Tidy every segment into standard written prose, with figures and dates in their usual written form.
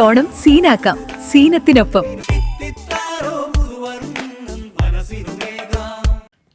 ഓണം സീനാക്കാം സീനത്തിനൊപ്പം.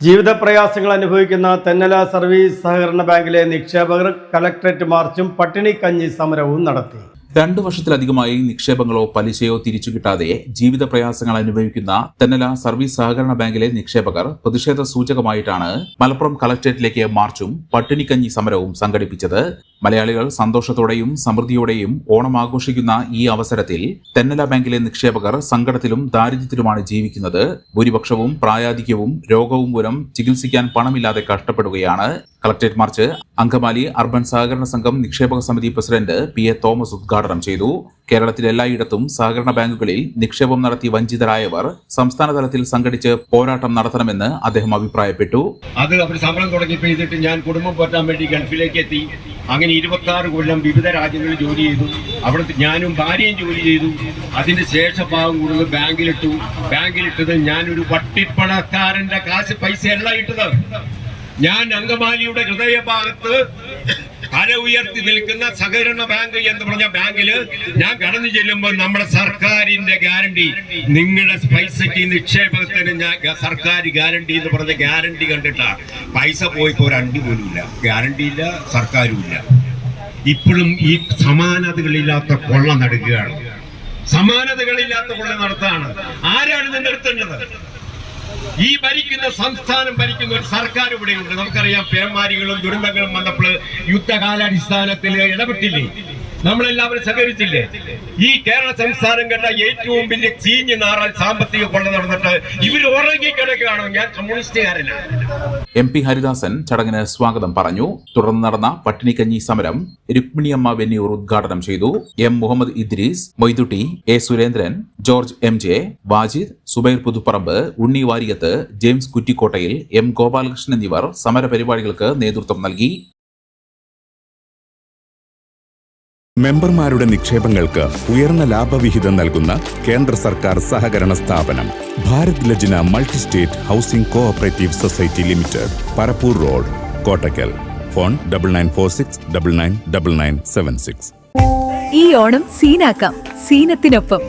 ജീവിത പ്രയാസങ്ങൾ അനുഭവിക്കുന്ന തെന്നല സർവീസ് സഹകരണ ബാങ്കിലെ നിക്ഷേപകർ കലക്ടറേറ്റ് മാർച്ചും പട്ടിണിക്കഞ്ഞി സമരവും നടത്തി. 2 വർഷത്തിലധികമായി നിക്ഷേപങ്ങളോ പലിശയോ തിരിച്ചു കിട്ടാതെ ജീവിത പ്രയാസങ്ങൾ അനുഭവിക്കുന്ന തെന്നല സർവീസ് സഹകരണ ബാങ്കിലെ നിക്ഷേപകർ പ്രതിഷേധ സൂചകമായിട്ടാണ് മലപ്പുറം കളക്ടറേറ്റിലേക്ക് മാർച്ചും പട്ടിണിക്കഞ്ഞി സമരവും സംഘടിപ്പിച്ചത്. മലയാളികൾ സന്തോഷത്തോടെയും സമൃദ്ധിയോടെയും ഓണം ആഘോഷിക്കുന്ന ഈ അവസരത്തിൽ തെന്നല ബാങ്കിലെ നിക്ഷേപകർ സങ്കടത്തിലും ദാരിദ്ര്യത്തിലുമാണ് ജീവിക്കുന്നത്. ഭൂരിപക്ഷവും പ്രായാധിക്യവും രോഗവും മൂലം ചികിത്സിക്കാൻ പണമില്ലാതെ കഷ്ടപ്പെടുകയാണ്. കളക്ടറേറ്റ് മാർച്ച് അങ്കമാലി അർബൻ സഹകരണ സംഘം നിക്ഷേപക സമിതി പ്രസിഡന്റ് PA തോമസ് ഉദ്ഘാടനം ചെയ്തു. കേരളത്തിലെ എല്ലായിടത്തും സഹകരണ ബാങ്കുകളിൽ നിക്ഷേപം നടത്തി വഞ്ചിതരായവർ സംസ്ഥാന തലത്തിൽ സംഘടിച്ച് പോരാട്ടം നടത്തണമെന്ന് അദ്ദേഹം അഭിപ്രായപ്പെട്ടു. അത് അവർ സമരം തുടങ്ങിയപ്പോൾ ഞാൻ കുടുംബം പോറ്റാൻ വേണ്ടി ഗൾഫിലേക്ക് എത്തി. അങ്ങനെ 26 കൊല്ലം വിവിധ രാജ്യങ്ങളിൽ ജോലി ചെയ്തു. അവിടുത്തെ ഞാനും ഭാര്യയും ജോലി ചെയ്തു. അതിന്റെ ശേഷഭാഗം കൂടുതൽ ബാങ്കിലിട്ടത് ഞാനൊരു വട്ടിപ്പണക്കാരന്റെ പൈസയല്ല ഇട്ടത്. ഞാൻ അങ്കമാലിയുടെ ഹൃദയഭാഗത്ത് തല ഉയർത്തി നിൽക്കുന്ന സഹകരണ ബാങ്ക് എന്ന് പറഞ്ഞ ബാങ്കില് ഞാൻ കടന്നു ചെല്ലുമ്പോൾ നമ്മുടെ സർക്കാരിന്റെ ഗ്യാരണ്ടി, നിങ്ങളുടെ പൈസയ്ക്ക് നിക്ഷേപത്തിന് സർക്കാർ ഗ്യാരണ്ടി എന്ന് പറഞ്ഞ ഗ്യാരണ്ടി കണ്ടിട്ടാ പൈസ പോയിപ്പോ ഒരു അണ്ടി പോലും ഇല്ല. ഗ്യാരണ്ടി ഇല്ല, സർക്കാരും ഇല്ല. ഇപ്പോഴും ഈ സമാനതകളില്ലാത്ത കൊള്ള നടക്കുകയാണ്. സമാനതകളില്ലാത്ത കൊള്ള നടത്താണ്. ആരാണ് ഇത് നിർത്തേണ്ടത്? ഈ ഭരിക്കുന്ന സംസ്ഥാനം ഭരിക്കുന്ന ഒരു സർക്കാർ ഇവിടെയുണ്ട്. നമുക്കറിയാം, പേമാരികളും ദുരന്തങ്ങളും വന്നപ്പോൾ യുദ്ധകാലാടിസ്ഥാനത്തിൽ ഇടപെട്ടില്ലേ, നമ്മളെല്ലാവരും സഹകരിച്ചില്ലേ? ഈ കേരള സംസ്ഥാനം കണ്ട ഏറ്റവും വലിയ ചീഞ്ഞു നാറാൻ സാമ്പത്തിക കൊള്ള നടന്നിട്ട് ഇവർ ഉറങ്ങിക്കിടക്കുകയാണോ? ഞാൻ കമ്മ്യൂണിസ്റ്റുകാരനാണ്. MP ഹരിദാസൻ ചടങ്ങിന് സ്വാഗതം പറഞ്ഞു. തുടർന്ന് നടന്ന പട്ടിണിക്കഞ്ഞി സമരം രുക്മിണിയമ്മ വെന്നിയൂർ ഉദ്ഘാടനം ചെയ്തു. M Muhammad Idrees, Moidutty, A Surendran, George MJ, Wajid, Zubair Puthuparamba, Unni Variyath, James കുറ്റിക്കോട്ടയിൽ, M ഗോപാലകൃഷ്ണൻ എന്നിവർ സമര പരിപാടികൾക്ക് നേതൃത്വം നൽകി. മെമ്പർമാരുടെ നിക്ഷേപങ്ങൾക്ക് ഉയർന്ന ലാഭവിഹിതം നൽകുന്ന കേന്ദ്ര സർക്കാർ സഹകരണ സ്ഥാപനം Bharat Lajna multi state housing cooperative society limited, Parappur road, Kottakkal. Phone 9946999976. ഈ ഓണം സീനാക്കാം സീനത്തിനൊപ്പം.